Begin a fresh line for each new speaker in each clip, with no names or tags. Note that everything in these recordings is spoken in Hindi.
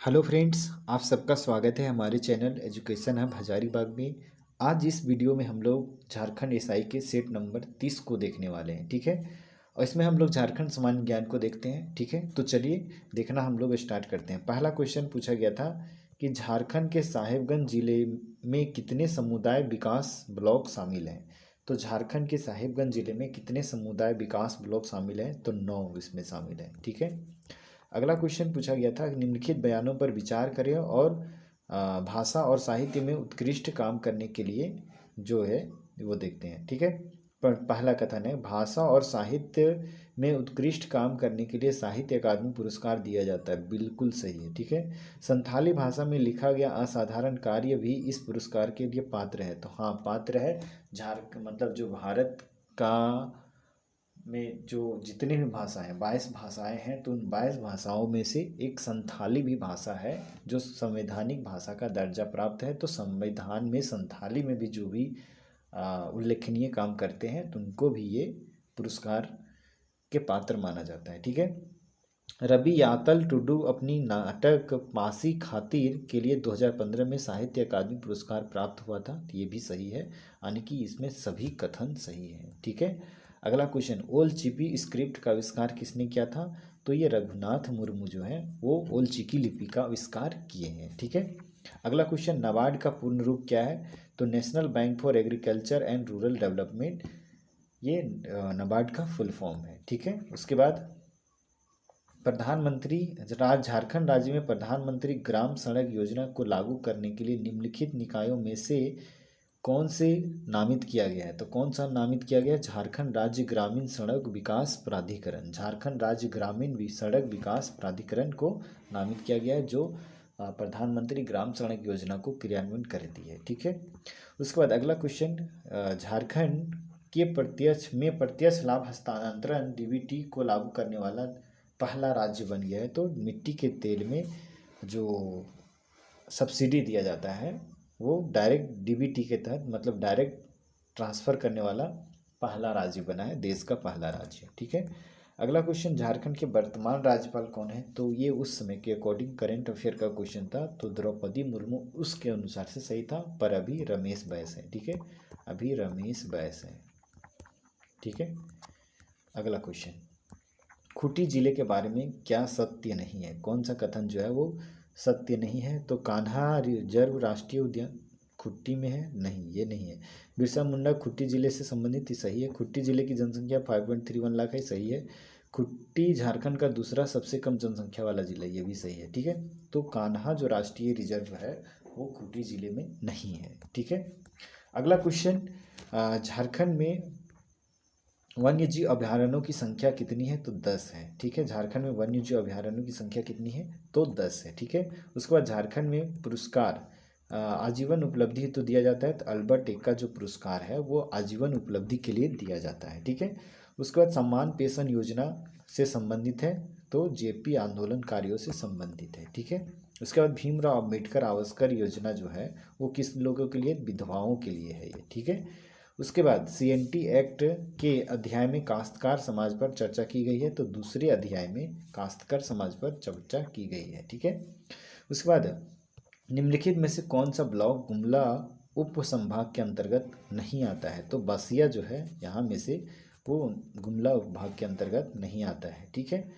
हेलो फ्रेंड्स, आप सबका स्वागत है हमारे चैनल एजुकेशन हब हजारीबाग में। आज इस वीडियो में हम लोग झारखंड एसआई के सेट नंबर 30 को देखने वाले हैं, ठीक है। और इसमें हम लोग झारखंड सामान्य ज्ञान को देखते हैं, ठीक है। तो चलिए देखना हम लोग स्टार्ट करते हैं। पहला क्वेश्चन पूछा गया था कि झारखंड के साहेबगंज जिले में कितने समुदाय विकास ब्लॉक शामिल हैं। तो झारखंड के साहेबगंज जिले में कितने समुदाय विकास ब्लॉक शामिल हैं, तो 9 इसमें शामिल हैं, ठीक है। अगला क्वेश्चन पूछा गया था निम्नलिखित बयानों पर विचार करें और भाषा और साहित्य में उत्कृष्ट काम करने के लिए जो है वो देखते हैं, ठीक है। पर पहला कथन है भाषा और साहित्य में उत्कृष्ट काम करने के लिए साहित्य अकादमी पुरस्कार दिया जाता है, बिल्कुल सही है, ठीक है। संथाली भाषा में लिखा गया असाधारण कार्य भी इस पुरस्कार के लिए पात्र है, तो हाँ पात्र है। मतलब जो भारत का में जो जितने भी भाषा हैं 22 भाषाएं हैं, तो उन 22 भाषाओं में से एक संथाली भी भाषा है जो संवैधानिक भाषा का दर्जा प्राप्त है। तो संविधान में संथाली में भी जो भी उल्लेखनीय काम करते हैं तो उनको भी ये पुरस्कार के पात्र माना जाता है, ठीक है। रवि यातल टुडू अपनी नाटक मासी खातिर के लिए 2015 में साहित्य अकादमी पुरस्कार प्राप्त हुआ था, तो ये भी सही है, यानी कि इसमें सभी कथन सही है, ठीक है। अगला क्वेश्चन ओल चिकी स्क्रिप्ट का आविष्कार किसने किया था, तो ये रघुनाथ मुर्मू जो है वो ओल चिकी लिपि का आविष्कार किए हैं, ठीक है। अगला क्वेश्चन नाबार्ड का पूर्ण रूप क्या है, तो national bank for agriculture and rural development, ये नाबार्ड का फुल फॉर्म है, ठीक है। उसके बाद प्रधानमंत्री झारखंड राज्य में प्रधानमंत्री ग्राम सड़क योजना को लागू करने के लिए निम्नलिखित निकायों में से कौन से नामित किया गया है, तो कौन सा नामित किया गया है, झारखंड राज्य ग्रामीण सड़क विकास प्राधिकरण। झारखंड राज्य ग्रामीण सड़क विकास प्राधिकरण को नामित किया गया है, जो प्रधानमंत्री ग्राम सड़क योजना को क्रियान्वयन करती है, ठीक है। उसके बाद अगला क्वेश्चन झारखंड के प्रत्यक्ष लाभ हस्तांतरण डीबीटी को लागू करने वाला पहला राज्य बन गया है। तो मिट्टी के तेल में जो सब्सिडी दिया जाता है वो डायरेक्ट डीबीटी के तहत, मतलब डायरेक्ट ट्रांसफ़र करने वाला पहला राज्य बना है, देश का पहला राज्य, ठीक है। अगला क्वेश्चन झारखंड के वर्तमान राज्यपाल कौन है, तो ये उस समय के अकॉर्डिंग करंट अफेयर का क्वेश्चन था, तो द्रौपदी मुर्मू उसके अनुसार से सही था, पर अभी रमेश बैस है, ठीक है। अभी रमेश बैस है, ठीक है। अगला क्वेश्चन खूंटी जिले के बारे में क्या सत्य नहीं है, कौन सा कथन जो है वो सत्य नहीं है, तो कान्हा रिजर्व राष्ट्रीय उद्यान खूंटी में है, नहीं ये नहीं है। बिरसा मुंडा खूंटी जिले से संबंधित ही सही है। खूंटी जिले की जनसंख्या 5.31 लाख है, सही है। खूंटी झारखंड का दूसरा सबसे कम जनसंख्या वाला जिला, ये भी सही है, ठीक है। तो कान्हा जो राष्ट्रीय रिजर्व है वो खूंटी जिले में नहीं है, ठीक है। अगला क्वेश्चन झारखंड में वन्य जीव अभयारण्यों की संख्या कितनी है, तो 10 है, ठीक है। झारखंड में वन्य जीव अभयारण्यों की संख्या कितनी है, तो 10 है, ठीक है। उसके बाद झारखंड में पुरस्कार आजीवन उपलब्धि हेतु दिया जाता है, तो अल्बर्ट एक्का जो पुरस्कार है वो आजीवन उपलब्धि के लिए दिया जाता है, ठीक है। उसके बाद सम्मान पेंशन योजना से संबंधित है, तो जेपी आंदोलनकारियों से संबंधित है, ठीक है। उसके बाद भीमराव अम्बेडकर आवास्कर योजना जो है वो किस लोगों के लिए, विधवाओं के लिए है ये, ठीक है। उसके बाद सीएनटी एक्ट के अध्याय में काश्तकार समाज पर चर्चा की गई है, तो दूसरे अध्याय में काश्तकार समाज पर चर्चा की गई है, ठीक है। उसके बाद निम्नलिखित में से कौन सा ब्लॉक गुमला उप संभाग के अंतर्गत नहीं आता है, तो बसिया जो है यहाँ में से वो गुमला उपभाग के अंतर्गत नहीं आता है, ठीक है।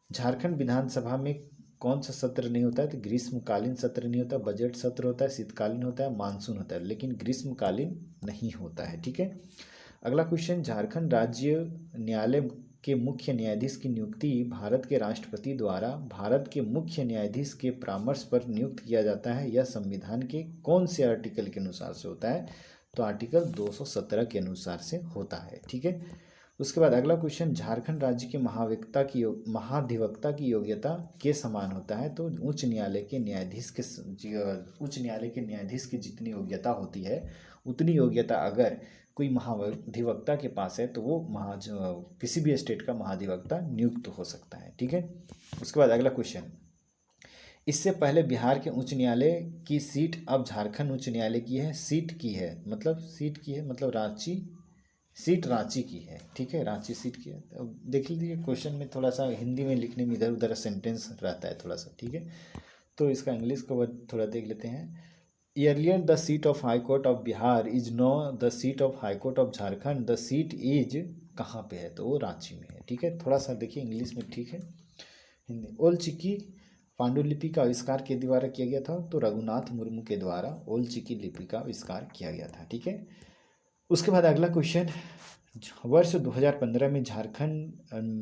झारखंड विधानसभा में कौन सा सत्र नहीं होता है, तो ग्रीष्मकालीन सत्र नहीं होता, बजट सत्र होता है, शीतकालीन होता है, मानसून होता है, लेकिन ग्रीष्मकालीन नहीं होता है, ठीक है। अगला क्वेश्चन झारखंड राज्य न्यायालय के मुख्य न्यायाधीश की नियुक्ति भारत के राष्ट्रपति द्वारा भारत के मुख्य न्यायाधीश के परामर्श पर नियुक्त किया जाता है, यह संविधान के कौन से आर्टिकल के अनुसार से होता है, तो आर्टिकल 217 के अनुसार से होता है, ठीक है। उसके बाद अगला क्वेश्चन झारखंड राज्य के महाधिवक्ता की योग्यता के समान होता है, तो उच्च न्यायालय के न्यायाधीश की जितनी योग्यता होती है उतनी योग्यता अगर कोई महाधिवक्ता के पास है तो वो किसी भी स्टेट का महाधिवक्ता नियुक्त हो सकता है, ठीक है। उसके बाद अगला क्वेश्चन इससे पहले बिहार के उच्च न्यायालय की सीट अब झारखंड उच्च न्यायालय की है, सीट की है मतलब रांची की है, ठीक है, रांची सीट की है। अब देख लीजिए क्वेश्चन में थोड़ा सा हिंदी में लिखने में इधर उधर सेंटेंस रहता है थोड़ा सा, ठीक है। तो इसका इंग्लिश का वर्ड थोड़ा देख लेते हैं। Earlier the seat of High Court of Bihar is now the seat of High Court of Jharkhand. The seat is कहाँ पे है, तो वो रांची में है। ठीक है, थोड़ा सा देखिए इंग्लिश में, ठीक है। हिंदी। ओल चिकी पांडुलिपि का आविष्कार के द्वारा किया गया था, तो रघुनाथ मुर्मू के द्वारा ओल चिकी लिपि का आविष्कार किया गया था। ठीक है, उसके बाद अगला क्वेश्चन, वर्ष 2015 में झारखंड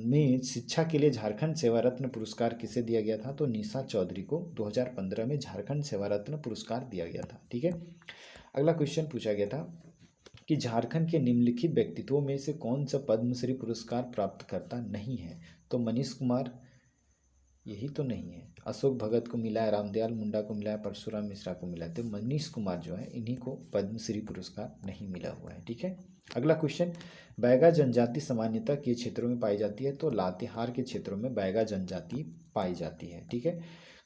में शिक्षा के लिए झारखंड सेवा रत्न पुरस्कार किसे दिया गया था, तो निशा चौधरी को 2015 में झारखंड सेवा रत्न पुरस्कार दिया गया था। ठीक है, अगला क्वेश्चन पूछा गया था कि झारखंड के निम्नलिखित व्यक्तित्वों में से कौन सा पद्मश्री पुरस्कार प्राप्त करता नहीं है, तो मनीष कुमार यही तो नहीं है, अशोक भगत को मिला है, रामदयाल मुंडा को मिला है, परशुराम मिश्रा को मिला है, तो मनीष कुमार जो है इन्हीं को पद्मश्री पुरस्कार नहीं मिला हुआ है। ठीक है, अगला क्वेश्चन, बैगा जनजाति सामान्यतः किस क्षेत्रों में पाई जाती है, तो लातेहार के क्षेत्रों में बैगा जनजाति पाई जाती है। ठीक है,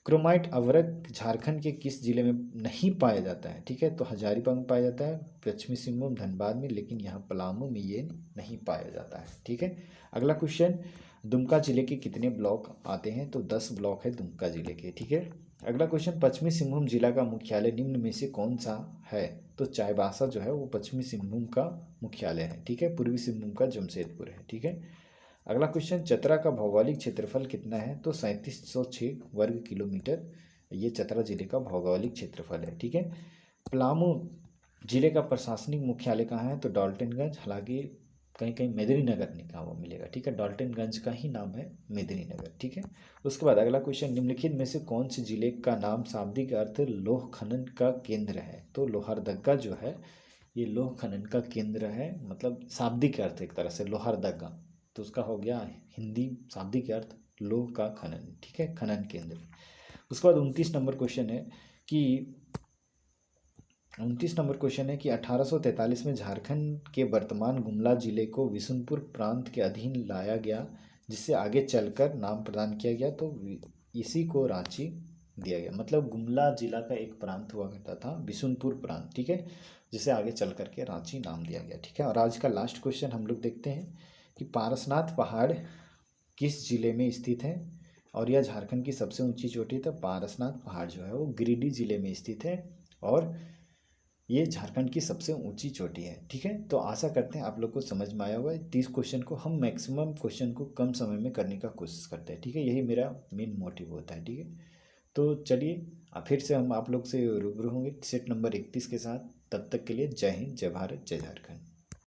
क्रोमाइट अवरक झारखंड के किस जिले में नहीं पाया जाता है, ठीक है, तो हजारीबाग में पाया जाता है, पश्चिमी सिंहभूम धनबाद में, लेकिन यहाँ पलामू में ये नहीं पाया जाता है। ठीक है, अगला क्वेश्चन, दुमका जिले के कितने ब्लॉक आते हैं, तो 10 ब्लॉक है दुमका जिले के। ठीक है, अगला क्वेश्चन, पश्चिमी सिंहभूम जिला का मुख्यालय निम्न में से कौन सा है, तो चाईबासा जो है वो पश्चिमी सिंहभूम का मुख्यालय है। ठीक है, पूर्वी सिंहभूम का जमशेदपुर है। ठीक है, अगला क्वेश्चन, चतरा का भौगोलिक क्षेत्रफल कितना है, तो 3706 वर्ग किलोमीटर ये चतरा जिले का भौगोलिक क्षेत्रफल है। ठीक है, पलामू जिले का प्रशासनिक मुख्यालय कहाँ है, तो डाल्टनगंज, हालांकि कहीं कहीं मेदिनीनगर लिखा हुआ मिलेगा। ठीक है, डाल्टनगंज का ही नाम है मेदिनीनगर। ठीक है, उसके बाद अगला क्वेश्चन, निम्नलिखित में से कौन से जिले का नाम शाब्दिक अर्थ लोह खनन का केंद्र है, तो लोहरदगा जो है ये लोह खनन का केंद्र है, मतलब शाब्दिक अर्थ एक तरह से लोहरदगा, तो उसका हो गया हिंदी शाब्दिक अर्थ लोह का खनन। ठीक है, खनन केंद्र। उसके बाद 29 नंबर क्वेश्चन है कि 1843 में झारखंड के वर्तमान गुमला जिले को विशुनपुर प्रांत के अधीन लाया गया, जिससे आगे चलकर नाम प्रदान किया गया, तो इसी को रांची दिया गया। मतलब गुमला जिला का एक प्रांत हुआ करता था विशुनपुर प्रांत। ठीक है, जिसे आगे चल करके रांची नाम दिया गया। ठीक है, और आज का लास्ट क्वेश्चन हम लोग देखते हैं कि पारसनाथ पहाड़ किस जिले में स्थित है, और यह झारखंड की सबसे ऊंची चोटी है। तो पारसनाथ पहाड़ जो है वो गिरिडीह जिले में स्थित है, और ये झारखंड की सबसे ऊंची चोटी है। ठीक है, तो आशा करते हैं आप लोग को समझ में आया होगा। 30 क्वेश्चन को हम मैक्सिमम क्वेश्चन को कम समय में करने का कोशिश करते हैं। ठीक है, यही मेरा मेन मोटिव होता है। ठीक है, तो चलिए फिर से हम आप लोग से रूबरू होंगे सेट नंबर 31 के साथ। तब तक के लिए जय हिंद, जय भारत, जय झारखंड।